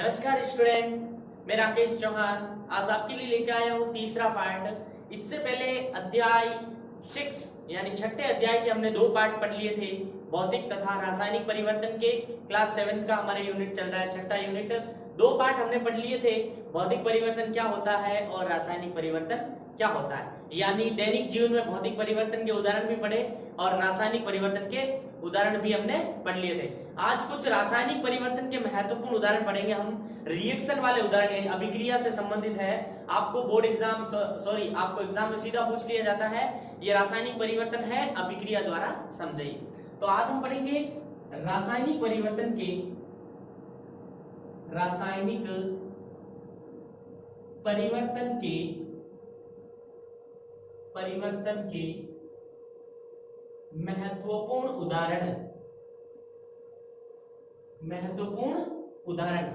नमस्कार स्टूडेंट, मैं राकेश चौहान आज आपके लिए लेकर आया हूँ तीसरा पार्ट। इससे पहले अध्याय 6 यानी छठे अध्याय के हमने 2 पार्ट पढ़ लिए थे, भौतिक तथा रासायनिक परिवर्तन के। क्लास 7 का हमारा यूनिट चल रहा है, छठा यूनिट। 2 पार्ट हमने पढ़ लिए थे, भौतिक परिवर्तन क्या होता है और रासायनिक परिवर्तन क्या होता है। यानी दैनिक जीवन में भौतिक परिवर्तन के उदाहरण भी पढ़े और रासायनिक परिवर्तन के उदाहरण भी हमने पढ़ लिए थे। आज कुछ रासायनिक परिवर्तन के महत्वपूर्ण उदाहरण पढ़ेंगे हम। रिएक्शन वाले उदाहरण यानी अभिक्रिया से संबंधित है। आपको बोर्ड एग्जाम आपको एग्जाम में सीधा पूछ लिया जाता है, ये रासायनिक परिवर्तन है, अभिक्रिया द्वारा समझिए। तो आज हम पढ़ेंगे रासायनिक परिवर्तन के महत्वपूर्ण उदाहरण।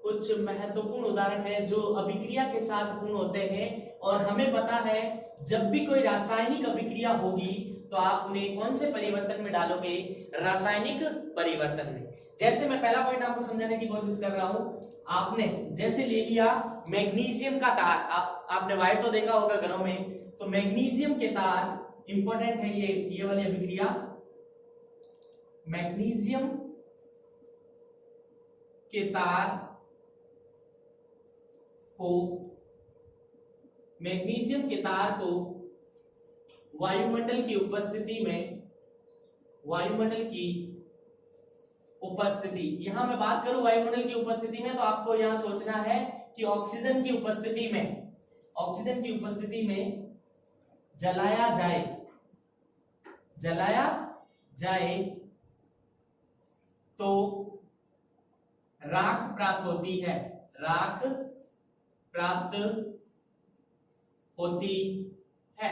कुछ महत्वपूर्ण उदाहरण है जो अभिक्रिया के साथ पूर्ण होते हैं और हमें पता है जब भी कोई रासायनिक अभिक्रिया होगी तो आप उन्हें कौन से परिवर्तन में डालोगे? रासायनिक परिवर्तन में। जैसे मैं पहला पॉइंट आपको समझाने की कोशिश कर रहा हूं। आपने जैसे ले लिया मैग्नीशियम का तार, आपने वायर तो देखा होगा घरों में, तो मैग्नीशियम के तार इंपॉर्टेंट है ये वाली अभिक्रिया। मैग्नीशियम के तार को वायुमंडल की उपस्थिति, यहां मैं बात करूं वायुमंडल की उपस्थिति में, तो आपको यहां सोचना है कि ऑक्सीजन की उपस्थिति में जलाया जाए तो राख प्राप्त होती है।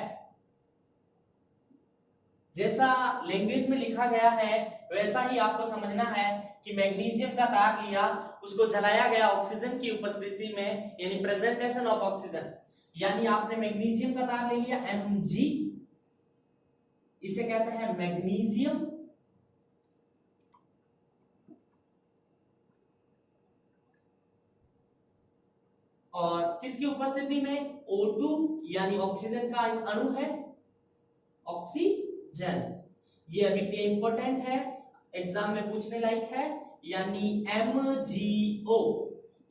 जैसा लैंग्वेज में लिखा गया है वैसा ही आपको समझना है कि मैग्नीशियम का तार लिया, उसको जलाया गया ऑक्सीजन की उपस्थिति में, यानी प्रेजेंटेशन ऑफ ऑक्सीजन। यानी आपने मैग्नीशियम का तार ले लिया Mg, इसे कहते हैं मैग्नीशियम, और किसकी उपस्थिति में? O2 यानी ऑक्सीजन का एक अणु है, ऑक्सीजन। ये अभिक्रिया इंपॉर्टेंट है, एग्जाम में पूछने लायक है, यानी MgO।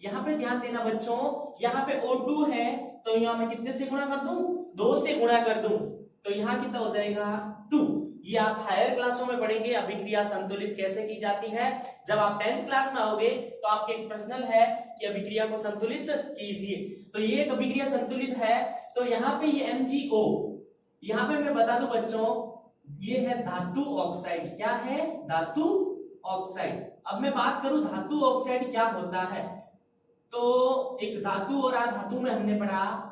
यहां पे ध्यान देना बच्चों, यहां पे O2 है तो यहां मैं कितने से गुणा कर दूं? 2 से गुणा कर दूं, तो यहां कितना हो जाएगा? 2। ये आप हायर क्लासों में पढ़ेंगे अभिक्रिया संतुलित कैसे की जाती है। जब आप 10th क्लास में आओगे तो आपके एक प्रश्न है कि अभिक्रिया को संतुलित कीजिए। तो ये एक अभिक्रिया संतुलित है, तो यहाँ पे ये MgO, यहाँ पे मैं बता दूं बच्चों, ये है धातु ऑक्साइड। क्या है? धातु ऑक्साइड। अब मैं बात करूं धातु ऑक्साइड क्या होता है, तो एक धातु और अधातु में हमने पढ़ा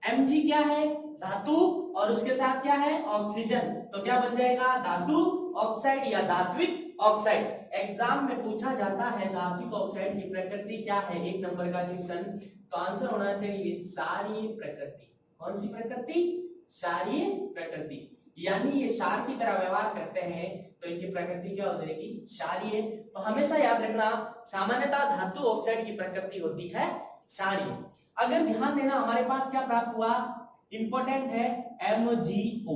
Mg क्या है? धातु, और उसके साथ क्या है? ऑक्सीजन। तो क्या बन जाएगा? धातु ऑक्साइड या धात्विक ऑक्साइड। एग्जाम में पूछा जाता है धात्विक ऑक्साइड की प्रकृति क्या है, 1 नंबर का क्वेश्चन, तो आंसर होना चाहिए क्षारीय प्रकृति। कौन सी प्रकृति? क्षारीय प्रकृति। यानी ये क्षार की तरह व्यवहार करते हैं तो इनकी प्रकृति क्या हो जाएगी? क्षारीय। तो हमेशा याद रखना, सामान्यतः धातु ऑक्साइड की प्रकृति होती है क्षारीय। अगर ध्यान देना, हमारे पास क्या प्राप्त हुआ? इंपॉर्टेंट है MgO।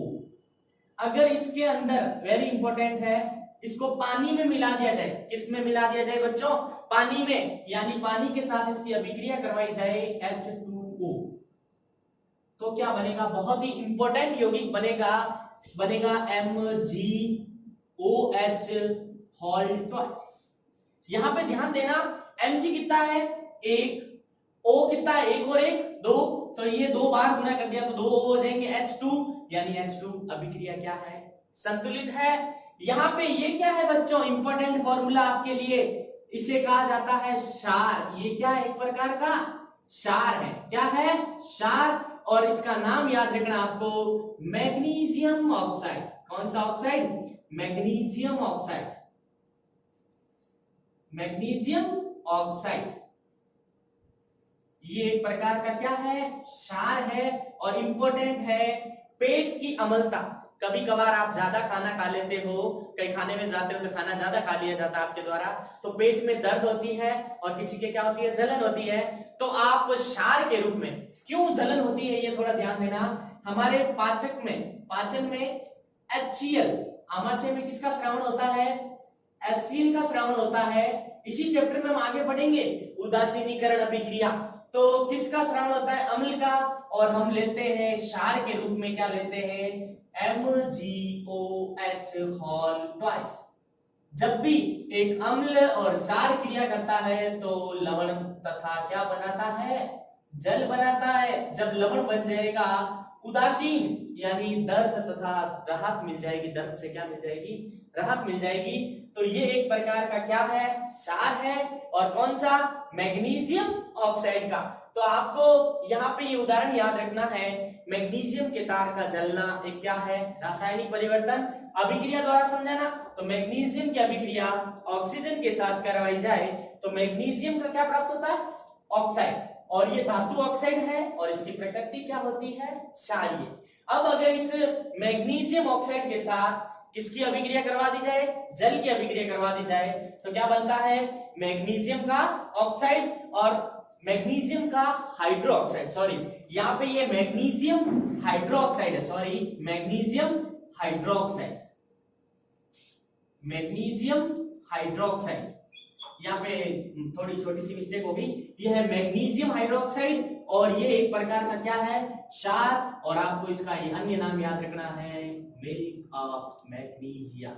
अगर इसके अंदर, वेरी इंपॉर्टेंट है, इसको पानी में मिला दिया जाए, किस में मिला दिया जाए बच्चों? पानी में, यानी पानी के साथ इसकी अभिक्रिया करवाई जाए H2O, तो क्या बनेगा? बहुत ही इंपॉर्टेंट यौगिक बनेगा MgOH होल ट्वाइस। यहां पे ध्यान देना, Mg कितना है? 1, O कितना है? 1 और 1 2, तो ये 2 बार गुना कर दिया तो 2 हो जाएंगे H2, यानी H2 अभिक्रिया क्या है? संतुलित है। यहाँ पे ये क्या है बच्चों? इंपॉर्टेंट फॉर्मूला आपके लिए, इसे कहा जाता है क्षार। ये क्या है? एक प्रकार का क्षार है। क्या है? क्षार। और इसका नाम याद रखना आपको, मैग्नीशियम ऑक्साइड। कौन सा oxide? Magnesium oxide. Magnesium oxide ये एक प्रकार का क्या है? क्षार है और इंपॉर्टेंट है। पेट की अम्लता, कभी कभार आप ज्यादा खाना खा लेते हो, कहीं खाने में जाते हो तो खाना ज्यादा खा लिया जाता है आपके द्वारा, तो पेट में दर्द होती है और किसी के क्या होती है, जलन होती है। तो आप क्षार के रूप में, क्यों जलन होती है ये थोड़ा ध्यान देना। हमारे पाचन में HCl, आमाशय में किसका श्रावण होता है, HCl का श्रावण होता है। इसी चैप्टर में हम आगे बढ़ेंगे, उदासीनीकरण अभिक्रिया, तो किसका श्रावण होता है, अम्ल का, और हम लेते हैं क्षार के रूप में, क्या लेते हैं, MgOH होल ट्वाइस। जब भी एक अम्ल और क्षार क्रिया करता है तो लवण तथा क्या बनाता है, जल बनाता है। जब लवण बन जाएगा, उदासीन यानी दर्द तथा राहत मिल जाएगी, दर्द से क्या मिल जाएगी, राहत मिल जाएगी। तो ये एक प्रकार का क्या है, क्षार है। और कौन सा, मैग्नीशियम ऑक्साइड का। तो आपको यहाँ पे ये उदाहरण याद रखना है, मैग्नीशियम के तार का जलना एक क्या है, रासायनिक परिवर्तन। अभिक्रिया द्वारा समझाना, तो मैग्नीशियम की अभिक्रिया ऑक्सीजन के साथ करवाई जाए तो मैग्नीशियम का क्या प्राप्त होता है, ऑक्साइड, और ये धातु ऑक्साइड है और इसकी प्रकृति क्या होती है, क्षारीय। अब अगर इस मैग्नीशियम ऑक्साइड के साथ किसकी अभिक्रिया करवा दी जाए, जल की अभिक्रिया करवा दी जाए, तो क्या बनता है, मैग्नीशियम का ऑक्साइड और मैग्नीशियम का हाइड्रो ऑक्साइड। सॉरी, यहाँ पे ये मैग्नीशियम हाइड्रो ऑक्साइड है, sorry, magnesium hydroxide, magnesium hydroxide. यहाँ पे थोड़ी छोटी सी मिस्टेक होगी, ये है मैग्नीशियम हाइड्रोक्साइड और ये एक प्रकार का क्या है, क्षार। और आपको इसका ये अन्य नाम याद रखना है, milk of magnesia,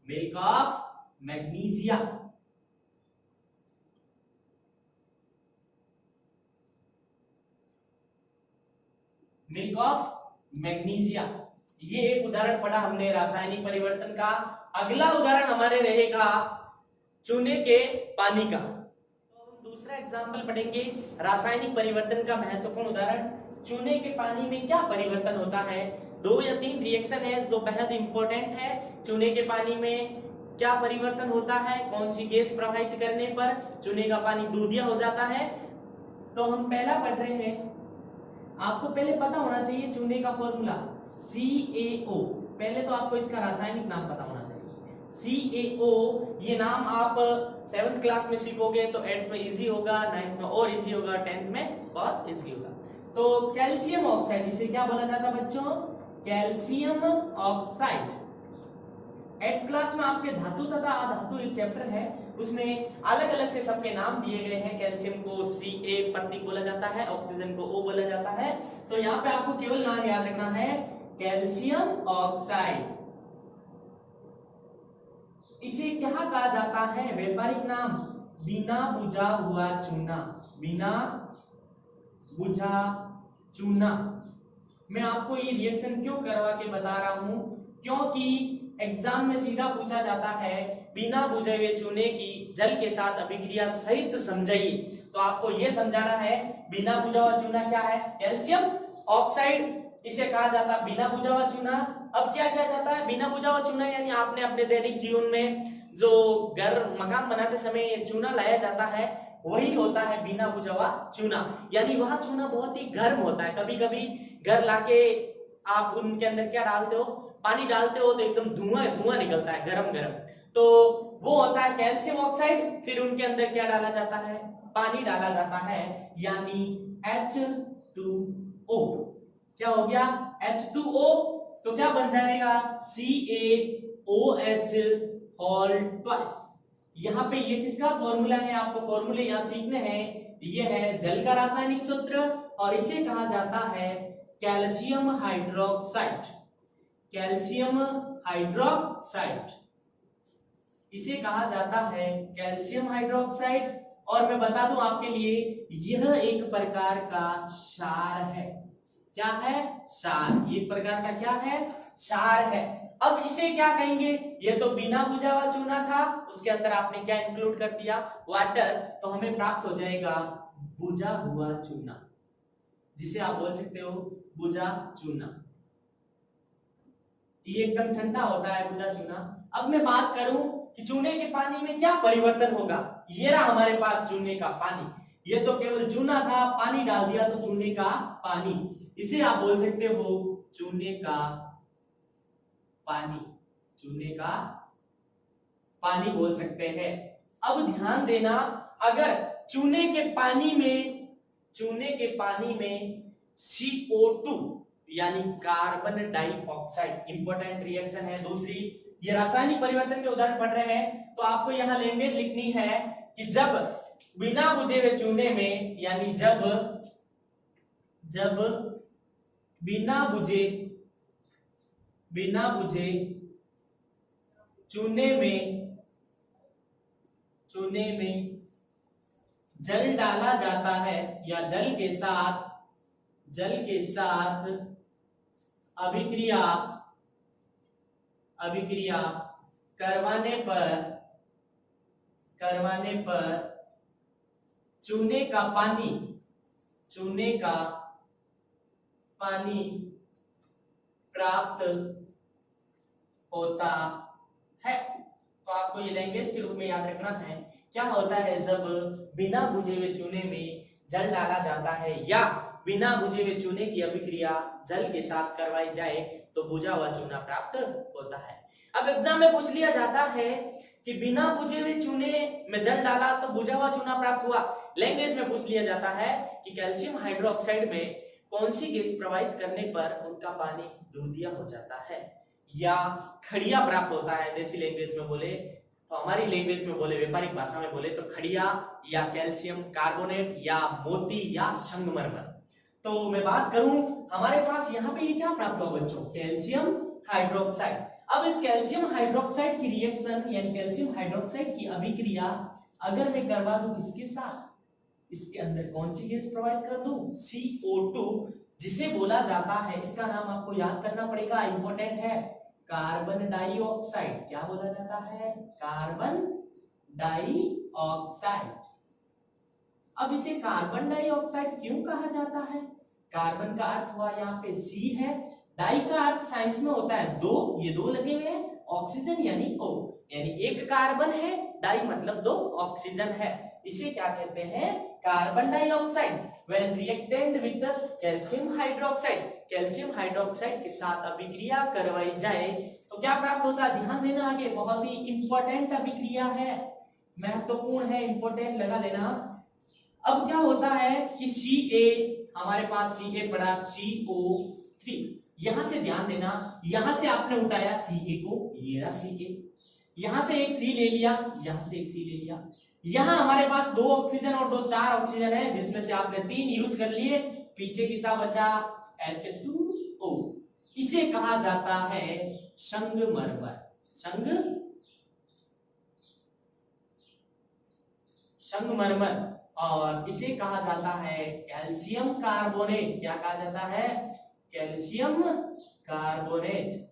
milk of magnesia. Milk of magnesia, ये एक उदाहरण पढ़ा हमने रासायनिक परिवर्तन का। अगला उदाहरण हमारे रहेगा चूने के पानी का। तो हम दूसरा एग्जाम्पल पढ़ेंगे, रासायनिक परिवर्तन का महत्वपूर्ण उदाहरण। चूने के पानी में क्या परिवर्तन होता है, 2 या 3 रिएक्शन है जो बेहद इंपॉर्टेंट है। चूने के पानी में क्या परिवर्तन होता है, कौन सी गैस प्रवाहित करने पर चूने का पानी दूधिया हो जाता है। तो हम पहला पढ़ रहे हैं, आपको पहले पता होना चाहिए चूने का फॉर्मूला CaO। पहले तो आपको इसका रासायनिक नाम पता होना चाहिए, CaO। ये नाम आप 7th क्लास में सीखोगे तो 8th में इजी होगा, 9th में और इजी होगा, 10th में बहुत इजी होगा। तो कैल्शियम ऑक्साइड, इसे क्या बोला जाता है बच्चों, कैल्शियम ऑक्साइड। 8th क्लास में आपके धातु तथा अधातु एक चैप्टर है, उसमें अलग अलग से सबके नाम दिए गए हैं। कैल्शियम को Ca प्रतीक बोला जाता है, ऑक्सीजन को O बोला जाता है। तो यहाँ पे आपको केवल नाम याद रखना है, कैल्शियम ऑक्साइड। इसे क्या कहा जाता है, व्यापारिक नाम, बिना बुझा हुआ चूना, बिना बुझा चूना। मैं आपको ये रिएक्शन क्यों करवा के बता रहा हूं, क्योंकि एग्जाम में सीधा पूछा जाता है, बिना बुझे हुए चूने की जल के साथ अभिक्रिया सहित समझाइए। तो आपको यह समझाना है, बिना बुझा हुआ चूना क्या है, कैल्शियम ऑक्साइड, इसे कहा जाता है बिना बुझा हुआ चूना। अब क्या किया जाता है, बिना बुझा हुआ चूना यानी आपने अपने दैनिक जीवन में जो घर मकान बनाते समय चूना लाया जाता है, वही होता है बिना बुझा हुआ चूना। यानी वह चूना बहुत ही गर्म होता है। कभी कभी घर लाके आप उनके अंदर क्या डालते हो, पानी डालते हो तो एकदम धुआं धुआं निकलता है, गरम गरम। तो वो होता है कैल्शियम ऑक्साइड। फिर उनके अंदर क्या डाला जाता है, पानी डाला जाता है, यानी H2O। क्या हो गया, H2O। तो क्या बन जाएगा, CaOH होल ट्वाइस। यहाँ पे ये किसका फॉर्मूला है, आपको फॉर्मूले यहाँ सीखने हैं। ये है जल का रासायनिक सूत्र और इसे कहा जाता है कैल्शियम हाइड्रोक्साइड, कैल्शियम हाइड्रोक्साइड, इसे कहा जाता है कैल्शियम हाइड्रोक्साइड। और मैं बता दूं आपके लिए, यह एक प्रकार का क्षार है। क्या है, क्षार। ये एक प्रकार का क्या है, क्षार है। अब इसे क्या कहेंगे, ये तो बिना बुझा हुआ चूना था, उसके अंदर आपने क्या इंक्लूड कर दिया, वाटर। तो हमें प्राप्त हो जाएगा बुझा हुआ चूना, जिसे आप बोल सकते हो बुझा चूना। ये एकदम ठंडा होता है बुझा चूना। अब मैं बात करूं कि चूने के पानी में क्या परिवर्तन होगा। ये रहा हमारे पास चूने का पानी, ये तो केवल चूना था, पानी डाल दिया तो चूने का पानी। इसे आप बोल सकते हो चूने का पानी, चूने का पानी बोल सकते हैं। अब ध्यान देना, अगर चूने के पानी में CO2 यानी कार्बन डाइऑक्साइड, इंपॉर्टेंट रिएक्शन है दूसरी, ये रासायनिक परिवर्तन के उदाहरण पढ़ रहे हैं तो आपको यहां लैंग्वेज लिखनी है कि जब बिना बुझे हुए चूने में, यानी जब बिना बुझे चूने में जल डाला जाता है या जल के साथ अभिक्रिया करवाने पर चूने का पानी प्राप्त होता है। तो आपको ये लैंग्वेज के रूप में याद रखना है, क्या होता है जब बिना बुझे हुए चूने में जल डाला जाता है या बिना बुझे हुए चूने की अभिक्रिया जल के साथ करवाई जाए तो बुझा हुआ चूना प्राप्त होता है। अब एग्जाम में पूछ लिया जाता है कि बिना बुझे हुए चूने में जल डाला तो बुझा हुआ चूना प्राप्त हुआ। लैंग्वेज में पूछ लिया जाता है कि कैल्शियम हाइड्रोक्साइड में कौन सी गैस प्रवाहित करने पर उनका पानी दूधिया हो जाता है या खड़िया प्राप्त होता है। देसी लैंग्वेज में बोले तो, हमारी लैंग्वेज में बोले, व्यापारिक भाषा में बोले तो खड़िया या कैल्शियम कार्बोनेट या मोती या संगमरमर। तो मैं बात करूं, हमारे पास यहाँ पे ये क्या प्राप्त हुआ बच्चों, कैल्शियम हाइड्रोक्साइड। अब इस कैल्शियम हाइड्रोक्साइड की रिएक्शन यानी कैल्शियम हाइड्रोक्साइड की अभिक्रिया अगर मैं करवा दूं किसके साथ, इसके अंदर कौन सी गैस प्रोवाइड कर दूं, CO2, जिसे बोला जाता है, इसका नाम आपको याद करना पड़ेगा, इंपॉर्टेंट है, कार्बन डाइऑक्साइड। क्या बोला जाता है, कार्बन डाइऑक्साइड। अब इसे कार्बन डाइऑक्साइड क्यों कहा जाता है, कार्बन का अर्थ हुआ यहाँ पे C है, डाई का अर्थ साइंस में होता है दो, ये दो लगे हुए हैं, ऑक्सीजन यानी O, यानी एक कार्बन है, डाई मतलब दो ऑक्सीजन है, इसे क्या कहते हैं, carbon dioxide. When reactant with calcium hydroxide के साथ अभिक्रिया करवाई जाए तो क्या प्राप्त होता है, ध्यान देना, आगे बहुत ही इंपॉर्टेंट अभिक्रिया है, महत्वपूर्ण है, इंपॉर्टेंट लगा लेना। अब क्या होता है कि Ca, हमारे पास Ca पड़ा, CO3, यहां से ध्यान देना, यहां से आपने उठाया Ca को, ये रहा Ca, यहां से एक C ले लिया, यहां से एक C ले लिया, यहां हमारे पास दो ऑक्सीजन और दो चार ऑक्सीजन है, जिसमें से आपने तीन यूज कर लिए, पीछे कितना बचा, H2O। इसे कहा जाता है संगमरमर, संगमरमर, और इसे कहा जाता है कैल्शियम कार्बोनेट। क्या कहा जाता है, कैल्शियम कार्बोनेट,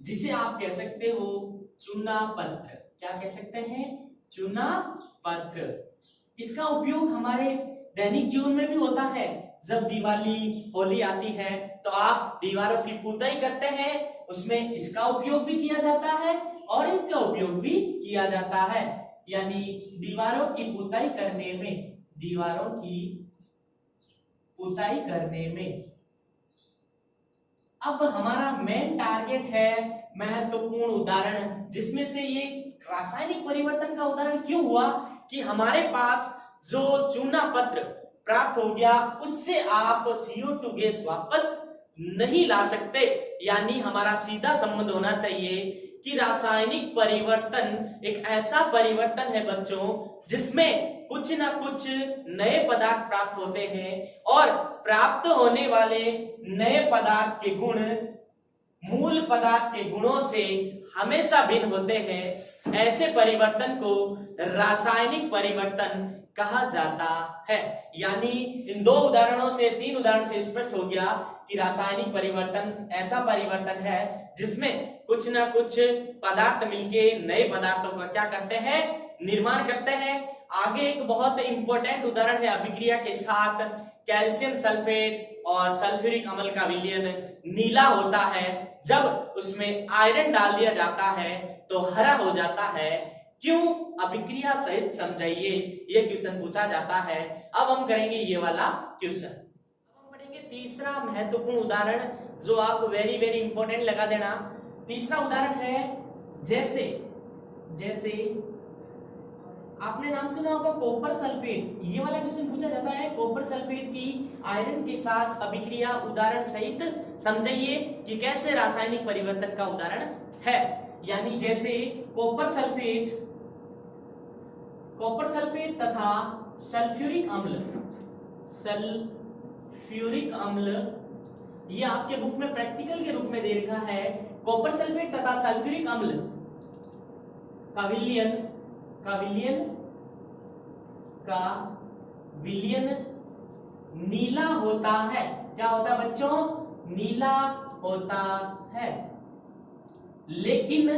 जिसे आप कह सकते हो चूना पत्थर। क्या कह सकते हैं, चूना पत्थर। इसका उपयोग हमारे दैनिक जीवन में भी होता है, जब दिवाली होली आती है तो आप दीवारों की पुताई करते हैं, उसमें इसका उपयोग भी किया जाता है और इसका उपयोग भी किया जाता है, यानी दीवारों की पुताई करने में। अब हमारा मेन टारगेट है महत्वपूर्ण उदाहरण, जिसमें से ये रासायनिक परिवर्तन का उदाहरण क्यों हुआ कि हमारे पास जो चूना पत्र प्राप्त हो गया उससे आप CO2 गैस वापस नहीं ला सकते, यानी हमारा सीधा संबंध होना चाहिए कि रासायनिक परिवर्तन एक ऐसा परिवर्तन है बच्चों जिसमें कुछ ना कुछ नए पदार्थ प्राप्त होते हैं और प्राप्त होने वाले नए पदार्थ के गुण मूल पदार्थ के गुणों से हमेशा भिन्न होते हैं। ऐसे परिवर्तन को रासायनिक परिवर्तन कहा जाता है। यानी इन दो उदाहरणों से, तीन उदाहरणों से स्पष्ट हो गया कि रासायनिक परिवर्तन ऐसा परिवर्तन है जिसमें कुछ ना कुछ पदार्थ मिलके नए पदार्थों का क्या करते हैं, निर्माण करते हैं। आगे एक बहुत इंपॉर्टेंट उदाहरण है अभिक्रिया के साथ कैल्शियम सल्फेट और सल्फ्यूरिक अम्ल का विलयन नीला होता है, जब उसमें आयरन डाल दिया जाता है तो हरा हो जाता है। क्यों, अभिक्रिया सहित समझाइए, यह क्वेश्चन पूछा जाता है। अब हम करेंगे ये वाला क्वेश्चन। हम पढ़ेंगे तीसरा महत्वपूर्ण उदाहरण जो आप वेरी वेरी इंपॉर्टेंट लगा देना। तीसरा उदाहरण है जैसे आपने नाम सुना होगा कॉपर सल्फेट। ये वाला क्वेश्चन पूछा जाता है, कॉपर सल्फेट की आयरन के साथ अभिक्रिया उदाहरण सहित समझाइए कि कैसे रासायनिक परिवर्तन का उदाहरण है। यानी जैसे कॉपर सल्फेट तथा सल्फ्यूरिक अम्ल, ये आपके बुक में प्रैक्टिकल के रूप में दे रखा है। कॉपर सल्फेट तथा सल्फ्यूरिक अम्ल का विलयन नीला होता है। क्या होता है बच्चों? नीला होता है। लेकिन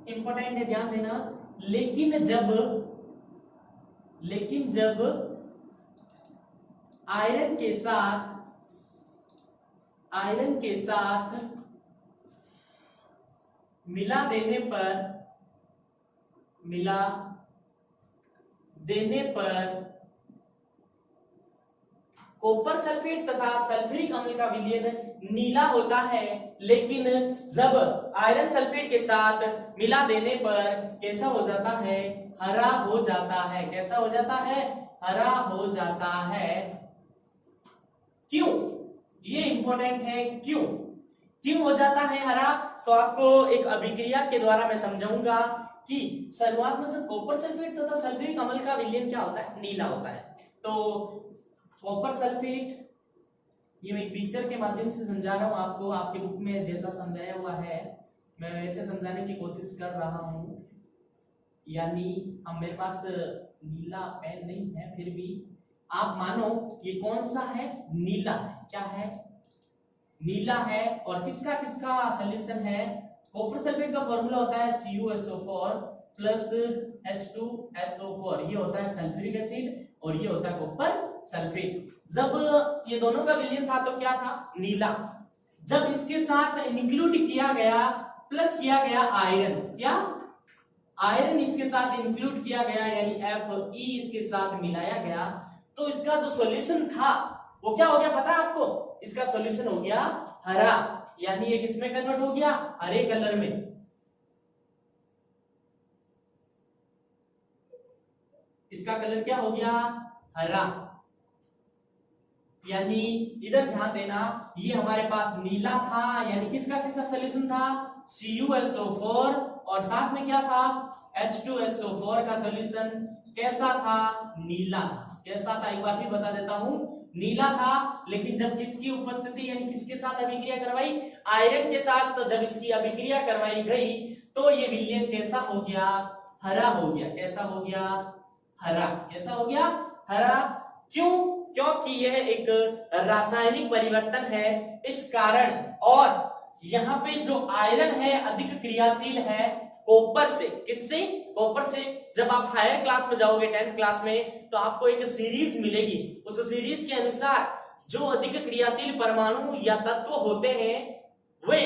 इंपॉर्टेंट है, ध्यान देना, लेकिन जब आयरन के साथ मिला देने पर कॉपर सल्फेट तथा सल्फ्यूरिक अम्ल का विलयन नीला होता है, लेकिन जब आयरन सल्फेट के साथ मिला देने पर कैसा हो जाता है? हरा हो जाता है। कैसा हो जाता है? हरा हो जाता है। क्यों? ये इंपॉर्टेंट है, क्यों हो जाता है हरा? तो आपको एक अभिक्रिया के द्वारा मैं समझाऊंगा कि शुरुआत में सब कॉपर सल्फेट तथा सल्फ्यूरिक अम्ल का विलयन क्या होता है? नीला होता है। तो कॉपर सल्फेट, ये मैं एक बीकर के माध्यम से समझा रहा हूं आपको, आपके बुक में जैसा समझाया हुआ है मैं वैसे समझाने की कोशिश कर रहा हूं। यानी अब मेरे पास नीला पेन नहीं है, फिर भी आप मानो ये कौन सा है? नीला है। क्या है? नीला है। और किसका सॉल्यूशन है? कॉपर सल्फेट का फॉर्मूला होता है CuSO4 प्लस H2SO4। ये होता है सल्फ्यूरिक एसिड और ये होता है कॉपर सल्फेट। जब ये दोनों का विलयन था तो क्या था? नीला। जब इसके साथ इंक्लूड किया गया, प्लस किया गया आयरन, क्या आयरन इसके साथ इंक्लूड किया गया, यानी Fe इसके साथ मिलाया गया, तो इसका जो सॉल्यूशन था वो क्या हो गया पता है आपको? इसका सॉल्यूशन हो गया हरा। यानी ये किसमें कन्वर्ट हो गया? हरे कलर में। इसका कलर क्या हो गया? हरा। यानी इधर ध्यान देना, ये हमारे पास नीला था, यानी किसका सॉल्यूशन था? CuSO4 और साथ में क्या था? H2SO4 का सॉल्यूशन कैसा था? नीला था। कैसा था? एक बार फिर बता देता हूं, नीला था। लेकिन जब किसकी उपस्थिति, यानी किसके साथ अभिक्रिया करवाई? आयरन के साथ। तो जब इसकी अभिक्रिया करवाई गई तो ये विलयन कैसा हो गया? हरा हो गया। कैसा हो गया? हरा। कैसा हो गया? हरा। क्यों? क्योंकि यह एक रासायनिक परिवर्तन है, इस कारण। और यहाँ पे जो आयरन है अधिक क्रियाशील है कॉपर से। किससे? कॉपर से। जब आप हायर क्लास में जाओगे 10th क्लास में, तो आपको एक सीरीज मिलेगी। उस सीरीज के अनुसार जो अधिक क्रियाशील परमाणु या तत्व होते हैं वे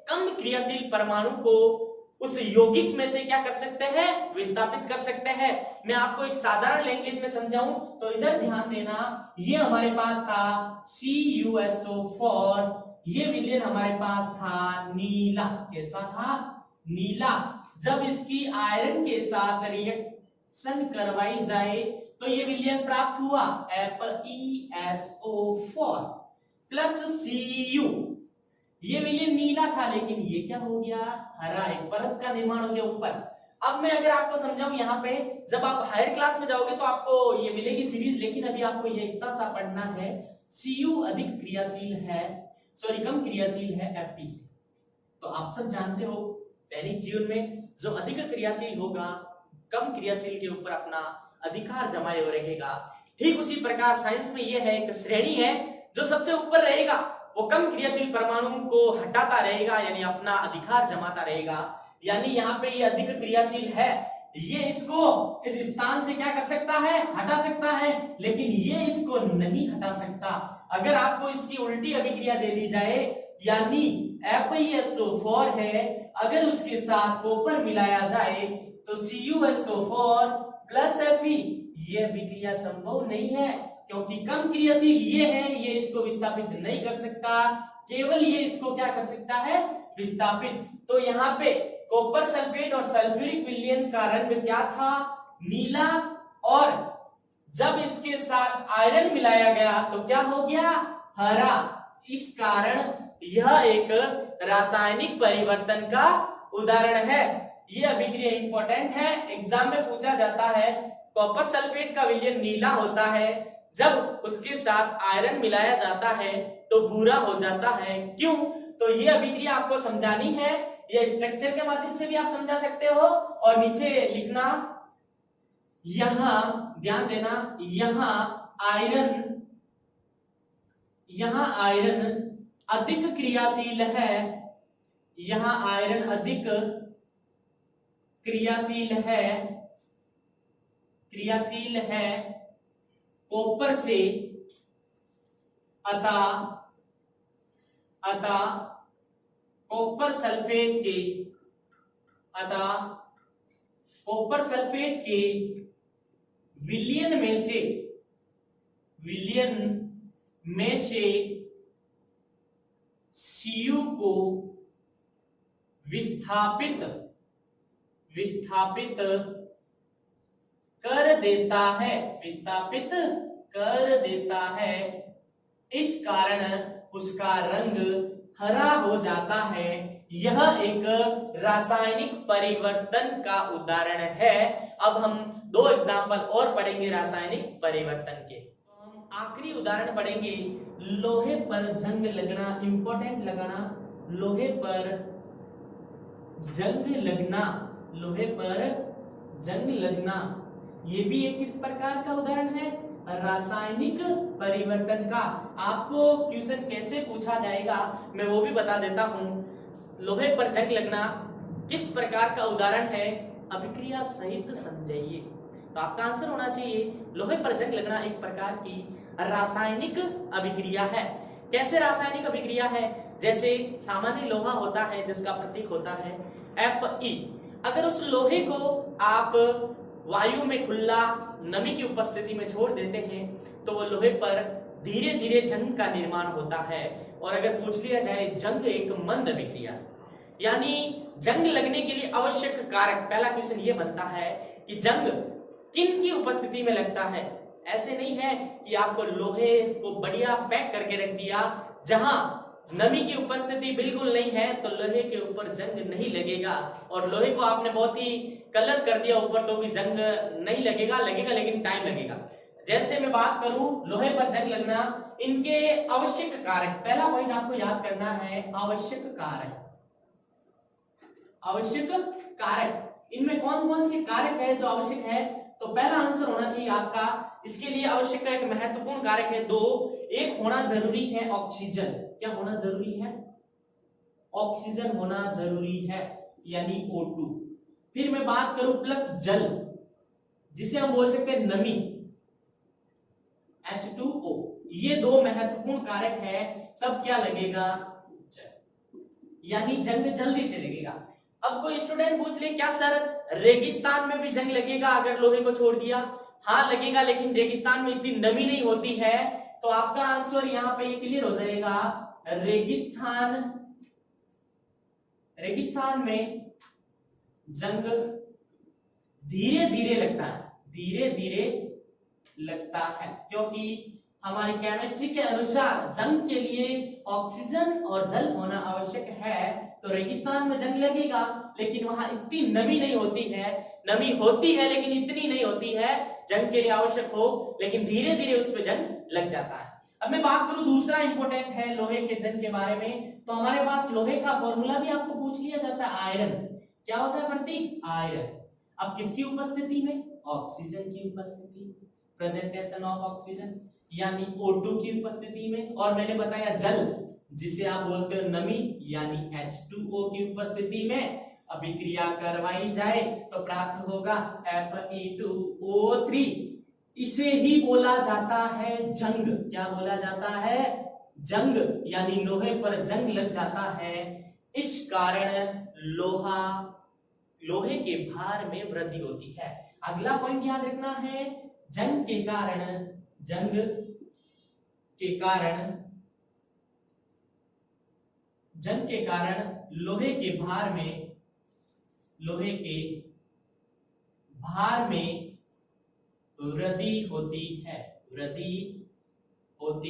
कम क्रियाशील परमाणु को उस यौगिक में से क्या कर सकते हैं? विस्थापित कर सकते हैं। मैं आपको एक साधारण लैंग्वेज में समझाऊं तो इधर ध्यान देना, ये हमारे पास था CuSO4, ये विलयन हमारे पास था नीला। कैसा था? नीला। जब इसकी आयरन के साथ रिएक्शन करवाई जाए तो ये विलयन प्राप्त हुआ FeSO4 प्लस Cu। ये विलयन नीला था, लेकिन ये क्या हो गया? हरा। एक परत का निर्माण हो गया ऊपर। अब मैं अगर आपको समझाऊं, यहाँ पे जब आप हायर क्लास में जाओगे तो आपको ये मिलेगी सीरीज, लेकिन अभी आपको ये इतना सा पढ़ना है, Cu अधिक क्रियाशील है, कम क्रियाशील है Fe से। तो आप सब जानते हो दैनिक जीवन में जो अधिक क्रियाशील होगा कम क्रियाशील के ऊपर अपना अधिकार जमाए हुए रखेगा। ठीक उसी प्रकार साइंस में यह है, एक श्रेणी है, जो सबसे ऊपर रहेगा वो कम क्रियाशील परमाणु को हटाता रहेगा, यानी अपना अधिकार जमाता रहेगा। यानी यहाँ पे ये अधिक क्रियाशील है, ये इसको इस स्थान से क्या कर सकता है? हटा सकता है, लेकिन ये इसको नहीं हटा सकता। अगर आपको इसकी उल्टी अभिक्रिया दे दी जाए, यानी FeSO4 है, अगर उसके साथ कॉपर मिलाया जाए तो CuSO4 प्लस Fe, ये अभिक्रिया संभव नहीं है। क्योंकि कम क्रियाशील ये है, ये इसको विस्थापित नहीं कर सकता, केवल ये इसको क्या कर सकता है, विस्थापित। तो यहाँ पे कॉपर सल्फेट और सल्फ्यूरिक विलयन का रंग क्या था, नीला, और जब इसके साथ आयरन मिलाया गया तो क्या हो गया, हरा। इस कारण यह एक रासायनिक परिवर्तन का उदाहरण है। यह अभिक्रिया इंपॉर्टेंट है, एग्जाम में पूछा जाता है। कॉपर सल्फेट का विलयन नीला होता है, जब उसके साथ आयरन मिलाया जाता है तो भूरा हो जाता है। क्यों? तो यह अभिक्रिया आपको समझानी है, यह स्ट्रक्चर के माध्यम से भी आप समझा सकते हो, और नीचे लिखना, यहां ध्यान देना, यहां आयरन अधिक क्रियाशील है, यहां आयरन अधिक क्रियाशील है कॉपर से, अतः कॉपर सल्फेट के विलयन में से Cu को विस्थापित कर देता है, इस कारण उसका रंग हरा हो जाता है। यह एक रासायनिक परिवर्तन का उदाहरण है। अब हम दो एग्जाम्पल और पढ़ेंगे रासायनिक परिवर्तन के। आखिरी उदाहरण पढ़ेंगे, लोहे पर जंग लगना, इंपॉर्टेंट लगाना, लोहे पर जंग लगना, ये भी एक किस प्रकार का उदाहरण है, रासायनिक परिवर्तन का। आपको क्वेश्चन कैसे पूछा जाएगा मैं वो भी बता देता हूं। लोहे पर जंग लगना किस प्रकार का उदाहरण है, अभिक्रिया सहित समझाइए। तो आपका आंसर होना चाहिए, लोहे पर जंग लगना एक प्रकार की रासायनिक अभिक्रिया है। कैसे रासायनिक अभिक्रिया है, जैसे सामान्य लोहा होता है जिसका प्रतीक होता है Fe, अगर उस लोहे को आप वायु में खुला नमी की उपस्थिति में छोड़ देते हैं तो वो लोहे पर धीरे धीरे जंग का निर्माण होता है। और अगर पूछ लिया जाए, जंग एक मंद अभिक्रिया है, यानी जंग लगने के लिए आवश्यक कारक, पहला क्वेश्चन ये बनता है कि जंग किन की उपस्थिति में लगता है। ऐसे नहीं है कि आपको लोहे को बढ़िया पैक करके रख दिया, जहां नमी की उपस्थिति बिल्कुल नहीं है तो लोहे के ऊपर जंग नहीं लगेगा, और लोहे को आपने बहुत ही कलर कर दिया ऊपर तो भी जंग नहीं लगेगा लेकिन टाइम लगेगा। जैसे मैं बात करूं लोहे पर जंग लगना, इनके आवश्यक कारक, पहला पॉइंट आपको याद करना है, आवश्यक कारक, इनमें कौन कौन से कारक है जो आवश्यक है। तो पहला आंसर होना चाहिए आपका, इसके लिए आवश्यक एक महत्वपूर्ण कारक है दो। एक होना जरूरी है ऑक्सीजन, क्या होना जरूरी है, ऑक्सीजन होना जरूरी है, यानी O2। फिर मैं बात करूं प्लस जल, जिसे हम बोल सकते हैं नमी, H2O, ये दो महत्वपूर्ण कारक है, तब क्या लगेगा, यानी जंग जल्दी से लगेगा। अब कोई स्टूडेंट पूछ ले, क्या सर रेगिस्तान में भी जंग लगेगा अगर लोहे को छोड़ दिया? हाँ लगेगा, लेकिन रेगिस्तान में इतनी नमी नहीं होती है। तो आपका आंसर यहाँ पे क्लियर हो जाएगा, रेगिस्तान में जंग धीरे धीरे लगता है, क्योंकि हमारी केमिस्ट्री के अनुसार जंग के लिए ऑक्सीजन और जल होना आवश्यक है। तो रेगिस्तान में जंग लगेगा, लेकिन वहां इतनी नमी नहीं होती है, नमी होती है लेकिन इतनी नहीं होती है जंग के लिए आवश्यक हो, लेकिन धीरे धीरे उस पर जंग लग जाता है। अब मैं बात करूं दूसरा इंपॉर्टेंट है लोहे के जंग के बारे में, तो हमारे पास लोहे का फॉर्मूला भी आपको पूछ लिया जाता है, आयरन। क्या होता है प्रतीक, आयरन। अब किसकी उपस्थिति में, ऑक्सीजन की उपस्थिति, प्रेजेंटेशन ऑफ ऑक्सीजन, यानी O2 की उपस्थिति में। और मैंने बताया जल, जिसे आप बोलते हो नमी, यानी H2O की उपस्थिति में अभिक्रिया करवाई जाए तो प्राप्त होगा Fe2O3। इसे ही बोला जाता है जंग। क्या बोला जाता है, जंग, यानी लोहे पर जंग लग जाता है। इस कारण लोहे के भार में वृद्धि होती है। अगला पॉइंट याद रखना है, जंग के कारण जंग के कारण लोहे के भार में वृद्धि होती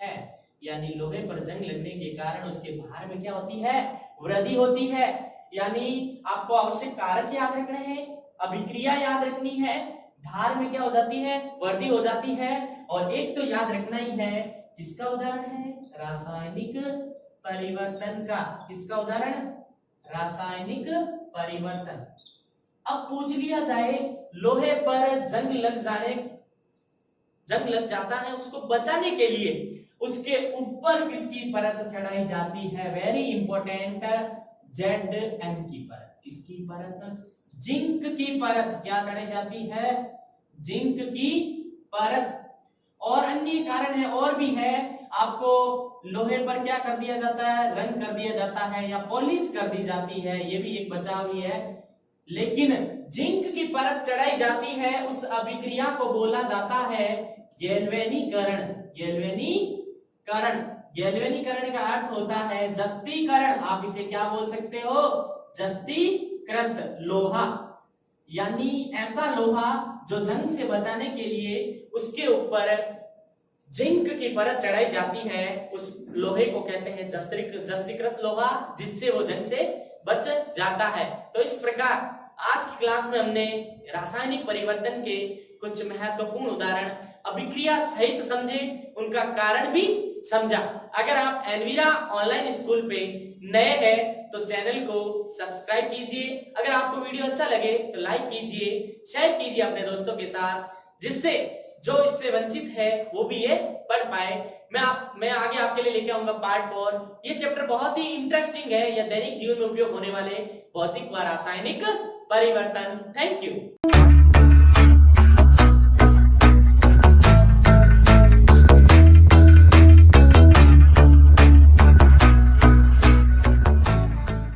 है। यानी लोहे पर जंग लगने के कारण उसके भार में क्या होती है, वृद्धि होती है। यानी आपको आवश्यक कारक याद रखने हैं, अभिक्रिया याद रखनी है, भार में क्या हो जाती है, वृद्धि हो जाती है, और एक तो याद रखना ही है, किसका उदाहरण है, रासायनिक परिवर्तन का। किसका उदाहरण, रासायनिक परिवर्तन। अब पूछ लिया जाए लोहे पर जंग लग जाता है, उसको बचाने के लिए उसके ऊपर किसकी परत चढ़ाई जाती है, वेरी इंपॉर्टेंट, Zn की परत। किसकी परत, जिंक की परत। क्या चढ़ाई जाती है, जिंक की परत। और अन्य कारण है, और भी है, आपको लोहे पर क्या कर दिया जाता है, रंग कर दिया जाता है या पॉलिश कर दी जाती है, ये भी एक बचाव ही है। लेकिन जिंक की परत चढ़ाई जाती है, उस अभिक्रिया को बोला जाता है गैल्वेनीकरण। गैल्वेनीकरण का अर्थ होता है जस्तीकरण। आप इसे क्या बोल सकते हो, जस्तीकृत लोहा। यानी ऐसा लोहा जो जंग से बचाने के लिए उसके ऊपर जिंक की परत चढ़ाई जाती है, उस लोहे को कहते हैं जस्तीकृत लोहा, जिससे वो जंग से बच जाता है। तो इस प्रकार आज की क्लास में हमने रासायनिक परिवर्तन के कुछ महत्वपूर्ण उदाहरण अभिक्रिया सहित समझे, उनका कारण भी समझा। अगर आप एनवीरा ऑनलाइन स्कूल पे नए हैं तो चैनल को सब्सक्राइब कीजिए। अगर आपको वीडियो अच्छा लगे तो लाइक कीजिए, शेयर कीजिए अपने दोस्तों के साथ, जिससे जो इससे वंचित है वो भी ये पढ़ पाए। मैं आगे आपके लिए लेके आऊंगा पार्ट 4। ये चैप्टर बहुत ही इंटरेस्टिंग है, यह दैनिक जीवन में उपयोग होने वाले भौतिक व रासायनिक परिवर्तन। Thank you.